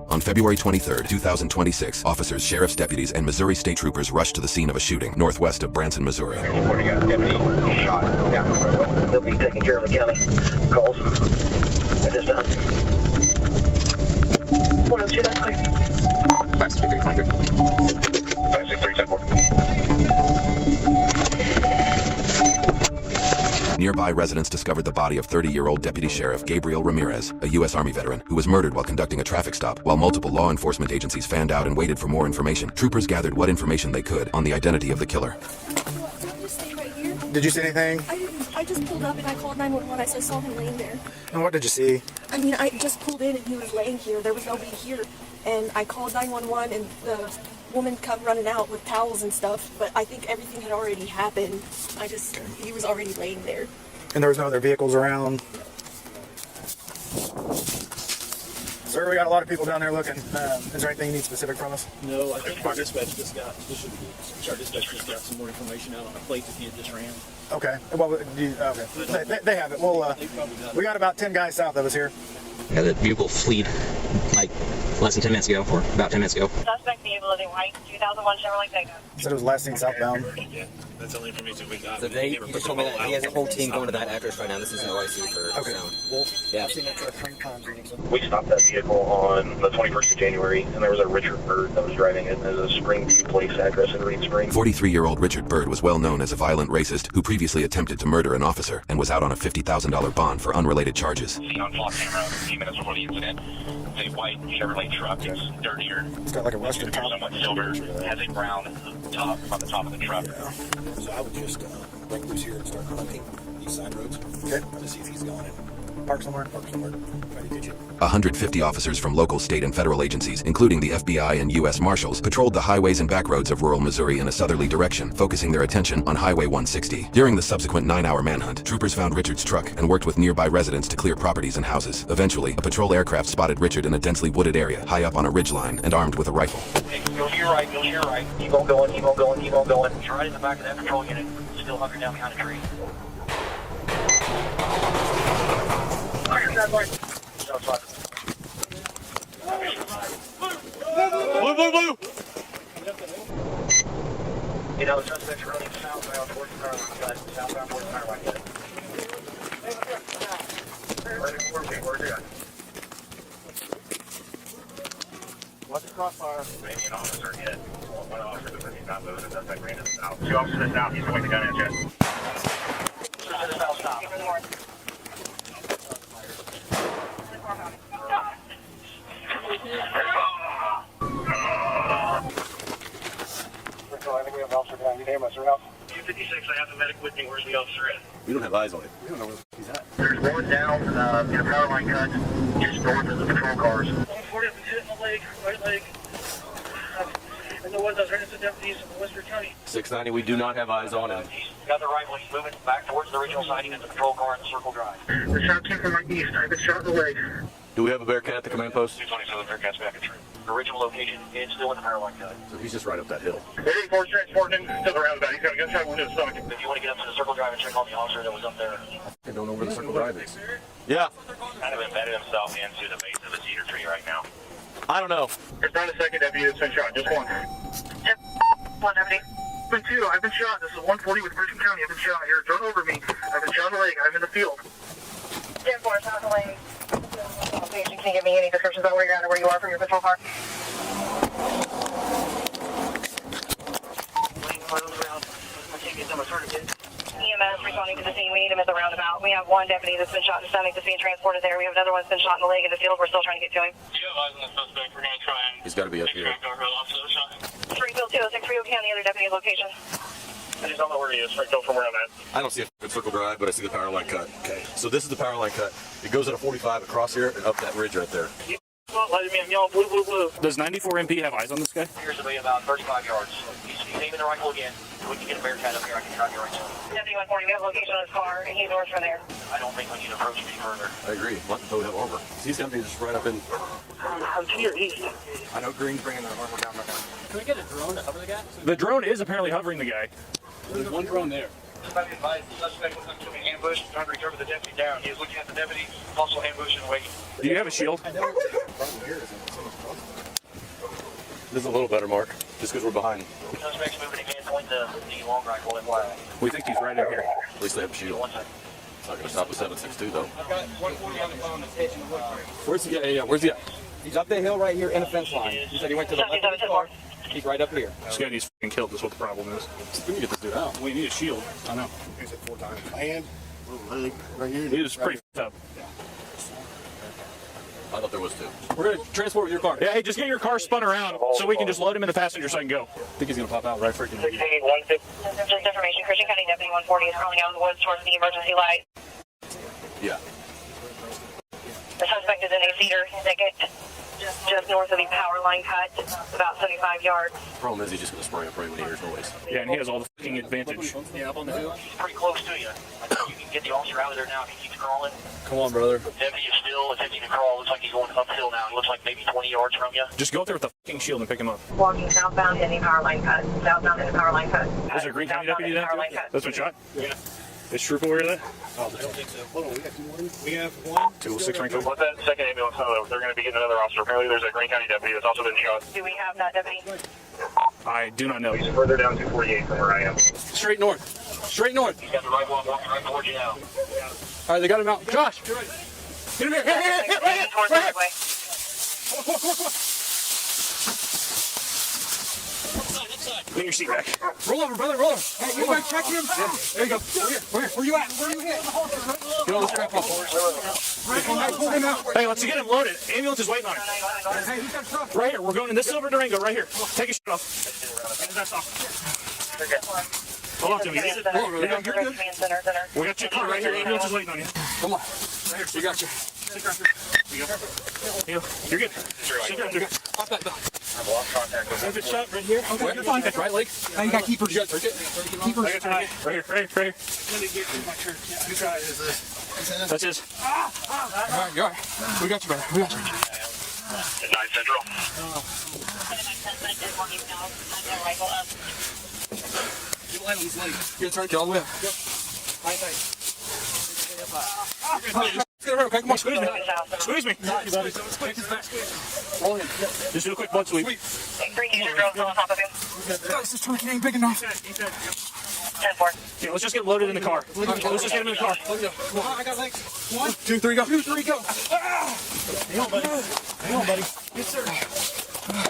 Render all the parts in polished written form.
On February 23, 2026, officers, sheriff's deputies, and Missouri state troopers rushed to the scene of a shooting northwest of Branson, Missouri. Reporting a deputy shot down. They'll be taking care of the county calls at this time. 102, that's clear. 563, 563, Nearby residents discovered the body of 30-year-old Deputy Sheriff Gabriel Ramirez, a U.S. Army veteran, who was murdered while conducting a traffic stop. While multiple law enforcement agencies fanned out and waited for more information, troopers gathered what information they could on the identity of the killer. Did you see anything? I just pulled up and I called 911. I saw him laying there. And what did you see? I mean, I just pulled in and he was laying here. There was nobody here. And I called 911 and the woman come running out with towels and stuff. But I think everything had already happened. He was already laying there. And there was no other vehicles around? Sir, we got a lot of people down there looking. Is there anything you need specific from us? No, I think our dispatch just got some more information out on a plate that he had just ran. Okay. Well, okay. They have it. Well, we got about 10 guys south of us here. Yeah, the vehicle fleed like less than 10 minutes ago, or about 10 minutes ago. Suspect vehicle is a white 2001 Chevrolet Takeoff. Said it was last seen southbound. Yeah, that's all the information we got. So he just told me that he has a whole team going to that address right now. This is an OIC for Okay. sound. Yeah. We stopped that vehicle on the 21st of January, and there was a Richard Bird that was driving it. There's a Springview Place address in Reed Spring. 43-year-old Richard Bird was well known as a violent racist who previously attempted to murder an officer and was out on a $50,000 bond for unrelated charges. Seen on Flock Camera a few minutes before the incident. It's a white Chevrolet truck. It's dirtier. It's got like a rusted top. Somewhat silver. Has a brown top on the top of the truck. So I would just break loose here and start hunting these side roads. Okay. To see if he's gone and Park somewhere. try to get you. 150 officers from local, state, and federal agencies, including the FBI and U.S. Marshals, patrolled the highways and back roads of rural Missouri in a southerly direction, focusing their attention on Highway 160. During the subsequent 9-hour manhunt, troopers found Richard's truck and worked with nearby residents to clear properties and houses. Eventually, a patrol aircraft spotted Richard in a densely wooded area, high up on a ridgeline, and armed with a rifle. Hey, go to your right, go to your right. Keep on going, keep on going, keep on going. He's right in the back of that patrol unit, still hunkered down behind a tree. Blue! You know, the suspect's running southbound towards the car line. Southbound towards the car line. We're there. Watch the crossfire. Maybe an officer hit. One officer because he's not moving. The suspect ran to the south. 2 officers to the south. He's going to gun in, Jess. To the south, stop. I think we have an officer behind you. Name us, or else. 256, I have the medic with me. Where's the officer at? We don't have eyes on it. We don't know where he's at. There's one down in a power line cut just north of the patrol cars. 140 up and hit in the leg, right leg. In the woods, I was running to deputies in Western County. 690, we do not have eyes on him. He's got the rifle. He's moving back towards the original sighting of the patrol car in the Circle Drive. The shot came from my east. I've been shot in the leg. Do we have a Bearcat at the command post? 227 Bearcats back at true. The original location is still in the power line cut. So he's just right up that hill. 84 transporting him to the roundabout. He's got a gunshot wound to the stomach. If you want to get up to the Circle Drive and check on the officer that was up there. I don't know where the Circle Drive is. Yeah. Kind of embedded himself into the base of the cedar tree right now. I don't know. There's not a second deputy that's been shot. Just one. One deputy. Been two. I've been shot. This is 140 with Western County. I've been shot here. Don't over me. I've been shot in the leg. I'm in the field. 10-4, shot in the leg. Can you give me any descriptions about where you're at or where you are from your patrol car? EMS responding to the scene. We need him at the roundabout. We have one deputy that's been shot in the stomach that's being transported there. We have another one that's been shot in the leg in the field. We're still trying to get to him. Do you have eyes on the suspect? We're going to try and... He's got to be up here. Springfield 206, Rio County, other deputy's location. I just don't know where he is. Right, go from where I'm at. I don't see a Circle Drive, but I see the power line cut. Okay. So this is the power line cut. It goes at a 45 across here and up that ridge right there. I'm yelling blue, blue, blue. Does 94 MP have eyes on this guy? Appears to be about 35 yards. He's aiming the rifle again. We can get a Bearcat up here. I can try to get right to him. Deputy 140, we have location on his car, and he's north from there. I don't think we need to approach him any further. I agree. Let the boat have armor. He's going to be just right up in... I'm to your east. I know Green's bringing the armor down right now. The drone is apparently hovering the guy. There's one drone there. Somebody advised the suspect was to be ambushed, trying to recover the deputy down. He was looking at the deputy, also ambushed and waiting. Do you have a shield? This is a little better, Mark, just because we're behind. Suspect's moving again, point the long rifle, FYI. We think he's right in here. At least they have a shield. It's not going to stop a 7.62 though. I've got 140 on the phone that's hitching the wood. Where's he? Yeah. Where's he at? He's up the hill right here in the fence line. He said he went to the left of the car. He's right up here. This guy needs fucking killed. That's what the problem is. We can get this dude out. We need a shield. I know. Here's it 4 times. My hand, leg, right here. He is pretty f***ed up. I thought there was 2. We're gonna transport with your car. Yeah, hey, just get your car spun around so we can just load him in the passenger so I can go. I think he's gonna pop out right freaking. 16, 150. Just information, Christian County Deputy 140 is crawling out of the woods towards the emergency light. Yeah. The suspect is in a cedar thicket just north of the power line cut, about 75 yards. Problem is he's just going to spray up right when he hears noise. Yeah, and he has all the fucking advantage. Yeah, up on the hill. He's pretty close to you. I think you can get the officer out of there now if he keeps crawling. Come on, brother. Deputy is still attempting to crawl. Looks like he's going uphill now. He looks like maybe 20 yards from you. Just go up there with the fucking shield and pick him up. Walking southbound in the power line cut. Southbound in the power line cut. Is there a Green County deputy down there? That's been shot? Yeah. Is Trooper aware of that? I don't think so. Hold on, we got 2 more. We have 1. 206 Rank. Let that second ambulance know that they're going to be getting another officer. Apparently there's a Green County deputy that's also been shot. Do we have that deputy? I do not know. He's further down 248 from where I am. Straight north. Straight north. He's got the rifle walking right towards you now. All right, they got him out. Josh. Get him here. Here. Right here. Towards the highway. Come on. Lean your seat back. Roll over, brother. Roll over. Hey, you guys check him. Yeah. There you go. Where you at? Where you hit? Get all this crap off. Pull him out. Hey, let's get him loaded. Ambulance is waiting on him. Hey, he's got truck. Right here. We're going in this silver Durango right here. Take his shit off. Get his vest off. Hold on to me. You're good. We got your car right here. Ambulance is waiting on you. Come on. You got you. You're good. Sit right there. Pop that. I've lost contact with him. If it's shot right here, Okay, you're fine. Right leg. Now you got keepers. You got keepers. I got you right here. Right here. That's his. All right, you're all right. We got you, brother. We got you. 9 Central. Get turn. Get all the way up. Get around, okay? Come on, squeeze me. Squeeze me. Roll in. Just do a quick blood sweep. 3 teacher girls still on top of him. Guys, this turkey ain't big enough. 10-4. Okay, let's just get loaded in the car. Let's just get him in the car. I got legs. 1, 2, 3, go. 2, 3, go. Hang on, buddy. Yes, sir.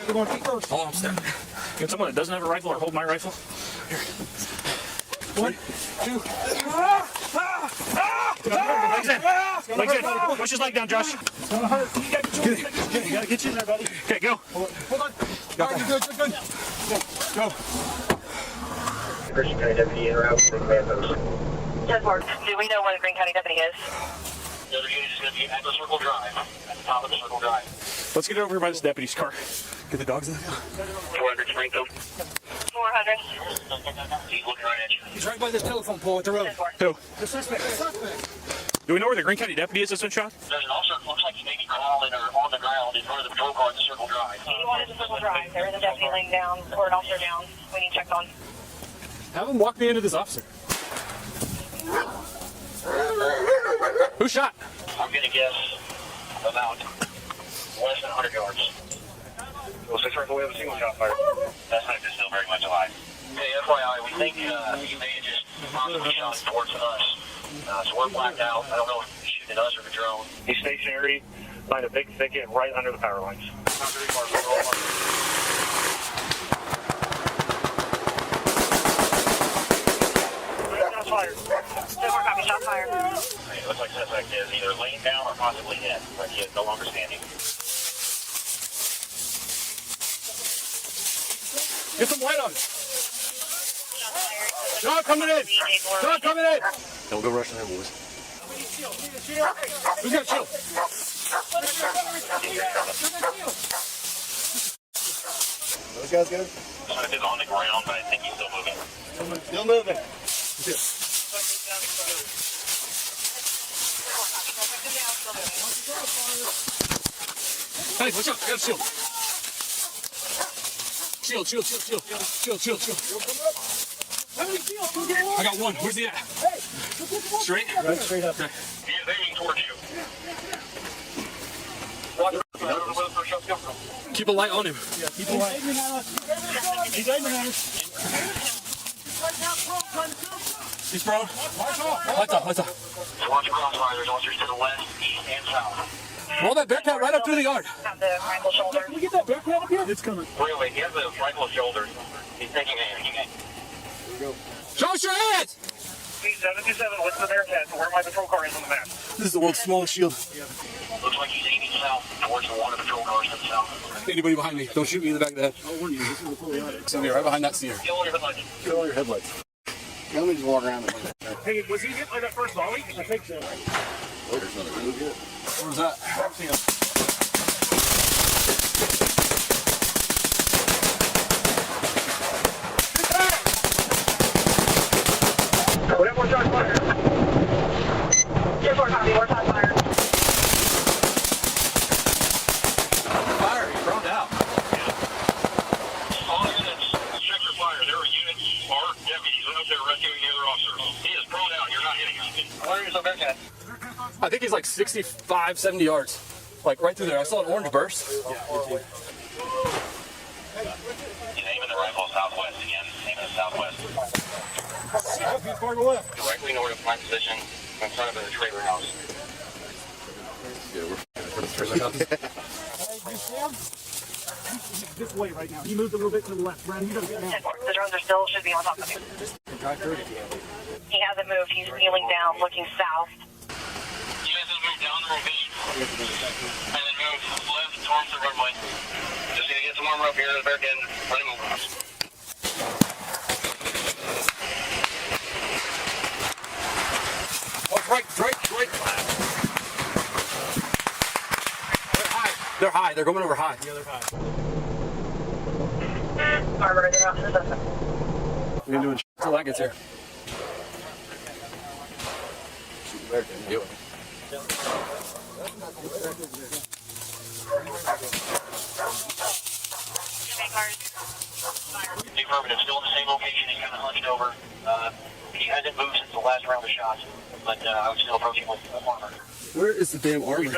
We're going feet first. Oh, I'm stepping. Get someone that doesn't have a rifle or hold my rifle. 1, 2. Legs in. Push his leg down, Josh. You gotta get you in there, buddy. Okay, go. Hold on. All right, you're good. Go. Christian County deputy in route to the command post. 10-4. Do we know where the Green County deputy is? The other unit is going to be at the Circle Drive, at the top of the Circle Drive. Let's get over here by this deputy's car. Get the dogs in. 400 Springfield. 400. He's looking right at you. He's right by this telephone pole at the road. 10-4. Who? The suspect. Do we know where the Green County deputy is that's been shot? There's an officer that looks like he may be crawling or on the ground in front of the patrol car at the Circle Drive. 81 is the Circle Drive. There is a deputy laying down or an officer down. We need checked on. Have him walk me into this officer. Who shot? I'm going to guess about less than 100 yards. Well, 6 rifle, we have a single shot fire. That snipe is still very much alive. Hey, FYI, we think he may have just possibly shot towards us. So we're blacked out. I don't know if he's shooting at us or the drone. He's stationary, behind a big thicket right under the power lines. Shots fired. 10-4 copy. Shots fired. Hey, it looks like the suspect is either laying down or possibly dead, but he is no longer standing. Get some light on it. John coming in. John coming in. Don't go rushing there, boys. Who's got a shield? Those guys good? Snipe is on the ground, but I think he's still moving. Still moving. Hey, watch out. I got a shield. Shield. I got one. Where's he at? Straight? Right straight up. Okay. He is aiming towards you. Watch where the shots come from. Keep a light on him. Keep the light. He's aiming at us. He's prone. Lights off. Lights off. So watch your crossfire. There's officers to the left, east, and south. Roll that Bearcat right up through the yard. Have the rifle shoulder. Can we get that Bearcat up here? It's coming. Really, he has a rifle shoulder. He's taking aim. Show us your hands! P727, what's the Bearcat? Where my patrol car is on the map. This is the world's smallest shield. Looks like he's aiming south towards the water patrol cars to the south. Anybody behind me, don't shoot me in the back of the head. I'll warn you, this is the fully automatic. Somebody right behind that seer. Kill all your headlights. Kill all your headlights. Let me just walk around. Hey, was he hit by that first volley? I think so. Where's that? We have more shots fired. Just more copy, more shots fired. Fire, he's thrown out. All units, check your fire. There are units or deputies out there rescuing the other officers. He is prone out. You're not hitting him. Where is the Bearcat? I think he's like 65, 70 yards. Like right through there. I saw an orange burst. He's aiming the rifle southwest again. Aiming the southwest. He's far to the left. Directly north of my position in front of the trailer house. You see him? He's this way right now. He moved a little bit to the left. Brandon, you gotta get down. The drones are still should be on top of you. Drive through it. He hasn't moved. He's kneeling down, looking south. You guys just move down the ravine and then move left towards the runway. Just gonna get some armor up here in the Bearcat and run him over. Oh, right. They're high. They're going over high. The other high. Armor, they're not in the system. We're gonna do it until that gets here. Yep. Affirmative, still in the same location. He's kind of hunched over. He hasn't moved since the last round of shots, but I would still approach him with armor. Where is the damn armor?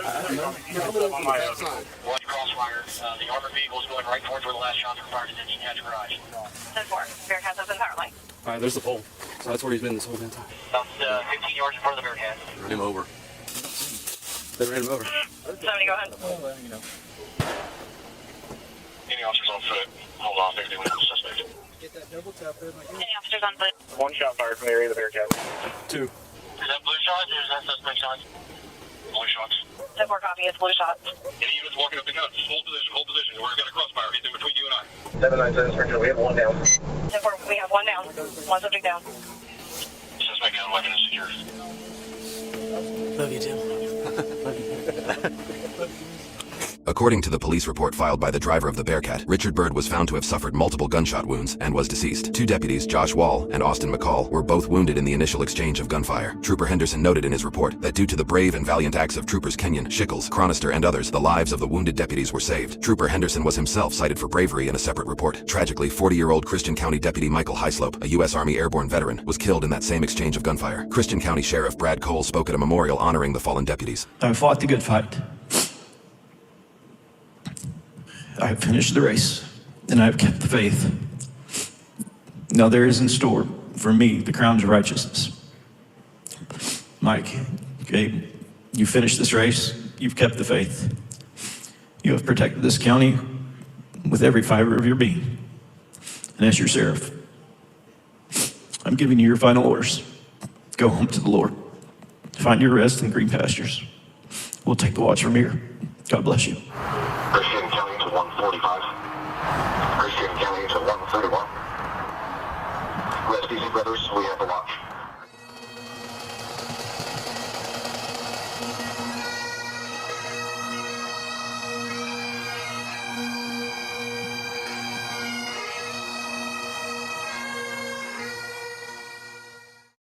Watch crossfire. The armored vehicle is going right towards where the last shots were fired in the detached garage. 10-4. Bearcat's up in power line. All right, there's the pole. So that's where he's been this whole damn time. About 15 yards in front of the Bearcat. Run him over. They ran him over. Somebody go ahead. Any officers on foot? Hold on, they're doing the suspect. Get that double tap there. Any officers on foot? One shot fired from the area of the Bearcat. 2. Is that blue shots or is that suspect shots? Blue shots. 10-4 copy. It's blue shots. Any units walking up the guns? Hold position. We've got a crossfire. He's in between you and I. 797 Springfield, we have one down. 10-4, we have one down. One subject down. Suspect gun weapon is secure. Love you, Tim. According to the police report filed by the driver of the Bearcat, Richard Byrd was found to have suffered multiple gunshot wounds and was deceased. 2 deputies, Josh Wall and Austin McCall, were both wounded in the initial exchange of gunfire. Trooper Henderson noted in his report that due to the brave and valiant acts of Troopers Kenyon, Shickles, Chronister, and others, the lives of the wounded deputies were saved. Trooper Henderson was himself cited for bravery in a separate report. Tragically, 40-year-old Christian County Deputy Michael Hyslop, a U.S. Army airborne veteran, was killed in that same exchange of gunfire. Christian County Sheriff Brad Cole spoke at a memorial honoring the fallen deputies. I fought the good fight. I have finished the race, and I have kept the faith. Now there is in store for me the crown of righteousness. Mike, okay, you finished this race, you've kept the faith. You have protected this county with every fiber of your being. And as your sheriff, I'm giving you your final orders. Go home to the Lord. Find your rest in green pastures. We'll take the watch from here. God bless you. Christian County to 145. Christian County to 131. Rest easy, brothers. We have the watch.